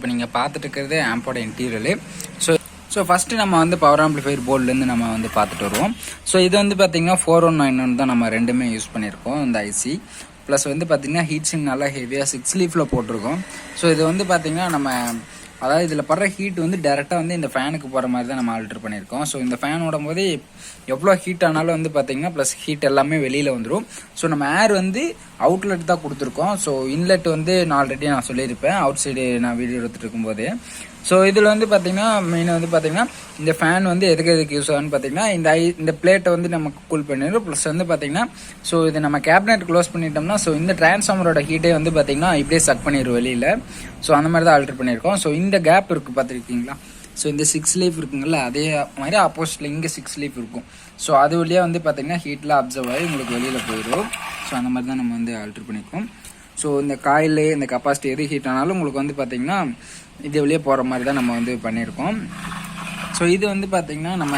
இப்போ நீங்கள் பார்த்துட்டு இருக்கிறது ஆம்போட இன்டீரியரு. ஸோ ஃபஸ்ட்டு நம்ம வந்து பவர் ஆம்பிளிஃபையர் போர்ட்லேருந்து நம்ம வந்து பார்த்துட்டு வருவோம். ஸோ இது வந்து பார்த்தீங்கன்னா 4191 தான் நம்ம ரெண்டுமே யூஸ் பண்ணியிருக்கோம் இந்த ஐசி. ப்ளஸ் வந்து பார்த்தீங்கன்னா ஹீட் சிங் நல்லா ஹெவியாக 6 லீஃபில் போட்டிருக்கோம். ஸோ இது வந்து பார்த்தீங்கன்னா நம்ம அதாவது இதில் படுற ஹீட் வந்து டேரெக்டாக வந்து இந்த ஃபேனுக்கு போகிற மாதிரி தான் நம்ம ஆல்டர் பண்ணியிருக்கோம். ஸோ இந்த ஃபேன் ஓடும் போது எவ்வளோ ஹீட் ஆனாலும் வந்து பார்த்தீங்கன்னா ப்ளஸ் ஹீட் எல்லாமே வெளியில் வந்துடும். ஸோ நம்ம ஏர் வந்து அவுட்லெட் தான் கொடுத்துருக்கோம். ஸோ இன்லெட் வந்து நான் ஆல்ரெடி சொல்லியிருப்பேன் அவுட் சைடு நான் வீடியோ எடுத்துகிட்டு இருக்கும்போது. ஸோ இதில் வந்து பார்த்தீங்கன்னா மெயினாக வந்து பார்த்தீங்கன்னா இந்த ஃபேன் வந்து எதுக்கு யூஸ் ஆகுன்னு பார்த்தீங்கன்னா இந்த பிளேட்டை வந்து நமக்கு கூல் பண்ணிடும். ப்ளஸ் வந்து பார்த்தீங்கன்னா ஸோ இது நம்ம கேபினெட் க்ளோஸ் பண்ணிட்டோம்னா ஸோ இந்த டிரான்ஸ்ஃபார்மரோட ஹீட்டே வந்து பார்த்தீங்கன்னா இப்படியே சக் பண்ணிடும் வெளியில். ஸோ அந்த மாதிரி தான் ஆல்டர் பண்ணியிருக்கோம். ஸோ இந்த கேப் இருக்குது பார்த்துருக்கீங்களா? ஸோ இந்த 6 லீஃப் இருக்குங்களா, அதே மாதிரி ஆப்போசிட்டில் இங்கே 6 லீஃப் இருக்கும். ஸோ அது வழியாக வந்து பார்த்தீங்கன்னா ஹீட்லாம் அப்சர்வ் ஆகி உங்களுக்கு வெளியில் போயிடும். ஸோ அந்த மாதிரி தான் நம்ம வந்து ஆல்டர் பண்ணியிருக்கோம். ஸோ இந்த காயில் இந்த கப்பாசிட்டி எது ஹீட் ஆனாலும் உங்களுக்கு வந்து பார்த்தீங்கன்னா இது வழியே போகிற மாதிரி தான் நம்ம வந்து பண்ணியிருக்கோம். ஸோ இது வந்து பார்த்தீங்கன்னா நம்ம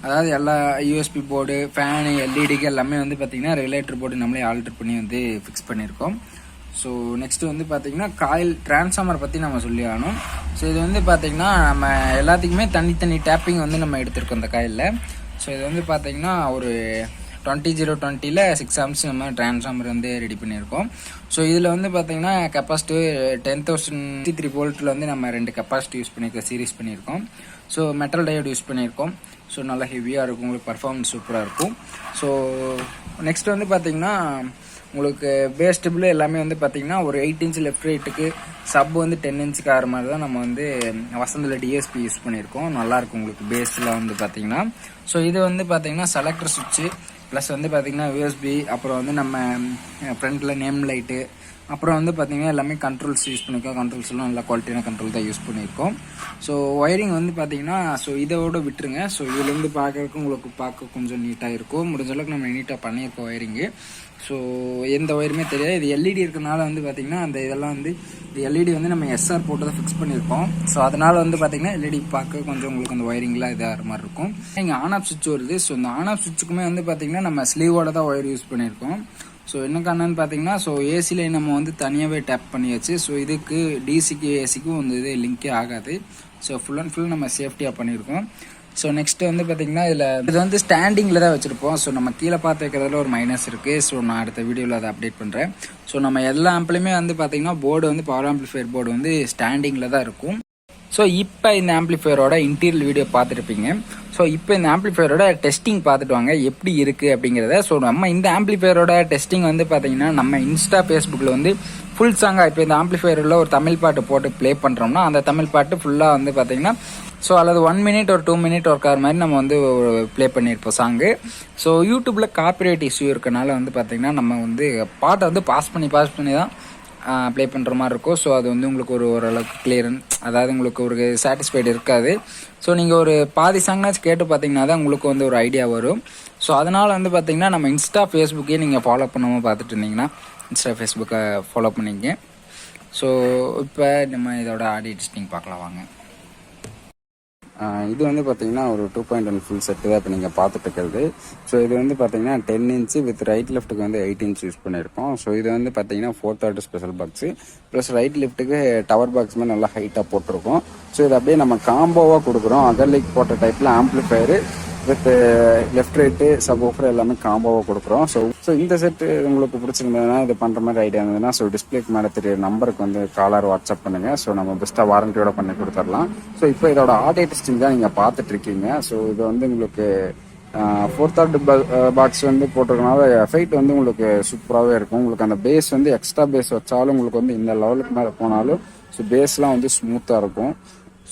அதாவது எல்லா யூஎஸ்பி போர்டு ஃபேனு எல்இடிக்கு எல்லாமே வந்து பார்த்தீங்கன்னா ரெகுலேட்டர் போர்டு நம்மளே ஆல்டர் பண்ணி வந்து ஃபிக்ஸ் பண்ணியிருக்கோம். ஸோ நெக்ஸ்ட்டு வந்து பார்த்தீங்கன்னா காயில் டிரான்ஸ்ஃபார்மர் பற்றி நம்ம சொல்லி ஆகணும். ஸோ இது வந்து பார்த்தீங்கன்னா நம்ம எல்லாத்துக்குமே தனித்தனி டேப்பிங் வந்து நம்ம எடுத்திருக்கோம் இந்த காயிலில். ஸோ இது வந்து பார்த்தீங்கன்னா ஒரு 20020 6 amps நம்ம டிரான்ஸ்ஃபார்மர் வந்து ரெடி பண்ணியிருக்கோம். ஸோ இதில் வந்து பார்த்தீங்கன்னா கெப்பாசிட்டி 10,003 வோல்ட்டில் வந்து நம்ம 2 கெப்பாசிட்டி யூஸ் பண்ணியிருக்கோம், சீரிஸ் பண்ணியிருக்கோம். ஸோ மெட்டல் டயோடு யூஸ் பண்ணியிருக்கோம். ஸோ நல்லா ஹெவியாக இருக்கும், உங்களுக்கு பர்ஃபார்மன்ஸ் சூப்பராக இருக்கும். ஸோ நெக்ஸ்ட் வந்து பார்த்தீங்கன்னா உங்களுக்கு பேஸ் டேபிள் எல்லாமே வந்து பார்த்தீங்கன்னா ஒரு 8 inch லெஃப்ட் ரைட்டுக்கு சப் வந்து 10 inch ஆகிற மாதிரி தான் நம்ம வந்து வசந்தில் டிஎஸ்பி யூஸ் பண்ணியிருக்கோம். நல்லாயிருக்கும் உங்களுக்கு பேஸில் வந்து பார்த்தீங்கன்னா. ஸோ இது வந்து பார்த்தீங்கன்னா செலக்டர் சுவிட்சு ப்ளஸ் வந்து பார்த்தீங்கன்னா யூஎஸ்பி, அப்புறம் வந்து நம்ம ஃப்ரண்ட்டில் நேம் லைட்டு, அப்புறம் வந்து பார்த்தீங்கன்னா எல்லாமே கண்ட்ரோல்ஸ் யூஸ் பண்ணியிருக்கோம். கண்ட்ரோல்ஸ்லாம் நல்லா குவாலிட்டியான கண்ட்ரோல் தான் யூஸ் பண்ணியிருக்கோம். ஸோ ஒயரிங் வந்து பார்த்தீங்கன்னா ஸோ இதோட விட்டுருங்க. ஸோ இதுலேருந்து பார்க்கறதுக்கு உங்களுக்கு பார்க்க கொஞ்சம் நீட்டாக இருக்கும். முடிஞ்ச அளவுக்கு நம்ம நீட்டாக பண்ணியிருக்கோம் ஒயரிங்கு. ஸோ எந்த ஒயருமே தெரியாது. இது எல்இடி இருக்கிறனால வந்து பார்த்தீங்கன்னா அந்த இதெல்லாம் வந்து எல்இடி வந்து நம்ம எஸ்ஆர் போட்டு தான் ஃபிக்ஸ் பண்ணியிருக்கோம். ஸோ அதனால் வந்து பார்த்தீங்கன்னா எல்இடி பார்க்க கொஞ்சம் உங்களுக்கு அந்த ஒயரிங்லாம் இதாக மாதிரி இருக்கும். இங்கே ஆன் ஆஃப் சுவிட்ச் வருது. ஸோ இந்த ஆன் ஆஃப் சுவிட்சுக்குமே வந்து பார்த்தீங்கன்னா நம்ம ஸ்லீவோட தான் ஒயர் யூஸ் பண்ணியிருக்கோம். ஸோ என்ன காரணம்னு பார்த்தீங்கன்னா ஸோ ஏசியில் நம்ம வந்து தனியாகவே டேப் பண்ணியாச்சு. ஸோ இதுக்கு டிசிக்கு ஏசிக்கும் வந்து இது லிங்கே ஆகாது. ஸோ ஃபுல் அண்ட் ஃபுல் நம்ம சேஃப்டியாக பண்ணியிருக்கோம். ஸோ நெக்ஸ்ட்டு வந்து பார்த்தீங்கன்னா இது வந்து ஸ்டாண்டிங்கில் தான் வச்சுருப்போம். ஸோ நம்ம கீழே பார்த்து வைக்கிறதுல ஒரு மைனஸ் இருக்குது. ஸோ நான் அடுத்த வீடியோவில் அதை அப்டேட் பண்ணுறேன். ஸோ நம்ம எல்லா ஆம்பிளையுமே வந்து பார்த்தீங்கன்னா போர்டு வந்து பவர் ஆம்பிளிஃபையர் போர்டு வந்து ஸ்டாண்டிங்கில் தான் இருக்கும். ஸோ இப்போ இந்த ஆம்பிளிஃபையரோட இன்டீரியல் வீடியோ பார்த்துருப்பீங்க. ஸோ இப்போ இந்த ஆம்பிளிஃபையரோட டெஸ்டிங் பார்த்துட்டு வாங்க எப்படி இருக்குது அப்படிங்கிறத. ஸோ நம்ம இந்த ஆம்பிளிஃபையரோட டெஸ்டிங் வந்து பார்த்தீங்கன்னா நம்ம இன்ஸ்டா ஃபேஸ்புக்கில் வந்து ஃபுல் சாங்காக இப்போ இந்த ஆம்பிளிஃபையரில் ஒரு தமிழ் பாட்டு போட்டு ப்ளே பண்ணுறோம்னா அந்த தமிழ் பாட்டு ஃபுல்லாக வந்து பார்த்தீங்கன்னா ஸோ அல்லது 1 minute ஒரு 2 minute ஒர்க் ஆகிற மாதிரி நம்ம வந்து ப்ளே பண்ணியிருப்போம் சாங்கு. ஸோ யூடியூப்பில் காப்பிரைட் இஷ்யூ இருக்கனால வந்து பார்த்தீங்கன்னா நம்ம வந்து பாட்டை வந்து பாஸ் பண்ணி தான் ப்ளே பண்ணுற மாதிரி இருக்கும். ஸோ அது வந்து உங்களுக்கு ஓரளவுக்கு கிளியரன்ஸ், அதாவது உங்களுக்கு ஒரு சாட்டிஸ்ஃபைடு இருக்காது. ஸோ நீங்கள் ஒரு பாதி சாங்னாச்சும் கேட்டு பார்த்தீங்கன்னா தான் உங்களுக்கு வந்து ஒரு ஐடியா வரும். ஸோ அதனால் வந்து பார்த்தீங்கன்னா நம்ம இன்ஸ்டா ஃபேஸ்புக்கே நீங்கள் ஃபாலோ பண்ணாமல் பார்த்துட்டு இருந்தீங்கன்னா இன்ஸ்டா ஃபேஸ்புக்கை ஃபாலோ பண்ணிங்க. ஸோ இப்போ நம்ம இதோட ஆடியோ டெஸ்டிங் பார்க்கலாம் வாங்க. இது வந்து பார்த்தீங்கன்னா ஒரு 2.1 ஃபுல் செட்டு தான் இப்போ நீங்கள் பார்த்துட்டு இருக்கிறது. ஸோ இது வந்து பார்த்தீங்கன்னா 10 inch வித் ரைட் லெஃப்ட்டுக்கு வந்து 8 inch யூஸ் பண்ணியிருக்கோம். ஸோ இது வந்து பார்த்தீங்கன்னா 4/3 ஸ்பெஷல் பாக்ஸு ப்ளஸ் ரைட் லெஃப்ட்டுக்கு டவர் பாக்ஸ் மாதிரி நல்லா ஹைட்டாக போட்டிருக்கோம். ஸோ இது அப்படியே நம்ம காம்போவாக கொடுக்குறோம். அகர்லைக் போட்ட டைப்பில் amplifier with left right subwoofer எல்லாமே காம்போவாக கொடுக்குறோம். ஸோ இந்த செட்டு உங்களுக்கு பிடிச்சிருந்ததுன்னா இது பண்ணுற மாதிரி ஐடியா இருந்ததுன்னா ஸோ டிஸ்பிளேக்கு மேலே தெரிய நம்பருக்கு வந்து காலர் வாட்ஸ்அப் பண்ணுங்கள். ஸோ நம்ம பெஸ்ட்டாக வாரண்டியோட பண்ணி கொடுத்துடலாம். ஸோ இப்போ இதோட ஆடியோ டெஸ்டிங் தான் நீங்கள் பார்த்துட்டு இருக்கீங்க. ஸோ இது வந்து உங்களுக்கு 4/3 பாக்ஸ் வந்து போட்டிருக்கனால எஃபெக்ட் வந்து உங்களுக்கு சூப்பராகவே இருக்கும். உங்களுக்கு அந்த பேஸ் வந்து எக்ஸ்ட்ரா பேஸ் வச்சாலும் உங்களுக்கு வந்து இந்த லெவலுக்கு மேலே போனாலும் ஸோ பேஸ்லாம் வந்து ஸ்மூத்தாக இருக்கும்.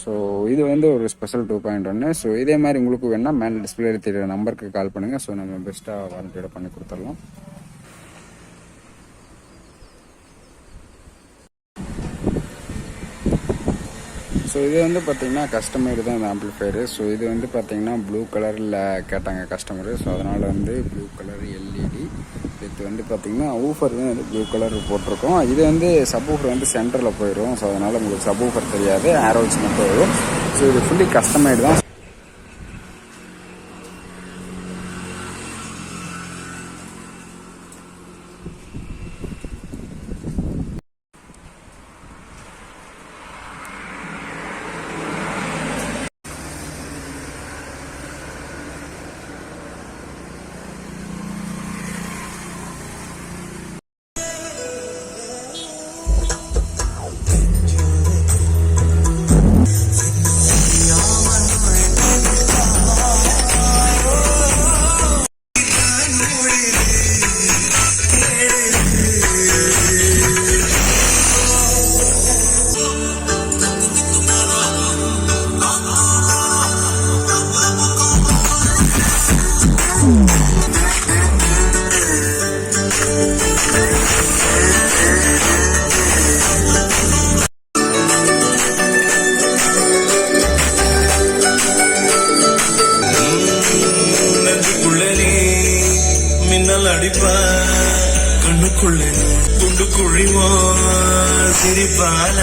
ஸோ இது வந்து ஒரு ஸ்பெஷல் 2.1. ஸோ இதே மாதிரி உங்களுக்கு வேணால் மேலே டிஸ்பிளே தெரியுற நம்பருக்கு கால் பண்ணுங்கள். ஸோ நம்ம பெஸ்ட்டாக வாரண்டியோட பண்ணி கொடுத்துடலாம். ஸோ இது வந்து பார்த்தீங்கன்னா கஸ்டமர் தான் இந்த ஆம்பிளிஃபையரு. ஸோ இது வந்து பார்த்தீங்கன்னா ப்ளூ கலரில் கேட்டாங்க கஸ்டமரு. ஸோ அதனால் வந்து ப்ளூ கலர் எல்இடி இது வந்து பார்த்தீங்கன்னா ஊஃபர் வந்து ப்ளூ கலர் போட்டிருக்கோம். இது வந்து சப்வூஃபர் வந்து சென்டரில் போயிடும். ஸோ அதனால் உங்களுக்கு சப்வூஃபர் தெரியாது, ஆரோஸ் மட்டும் வரும். ஸோ இது ஃபுல்லி கஸ்டமைடு தான். வாழ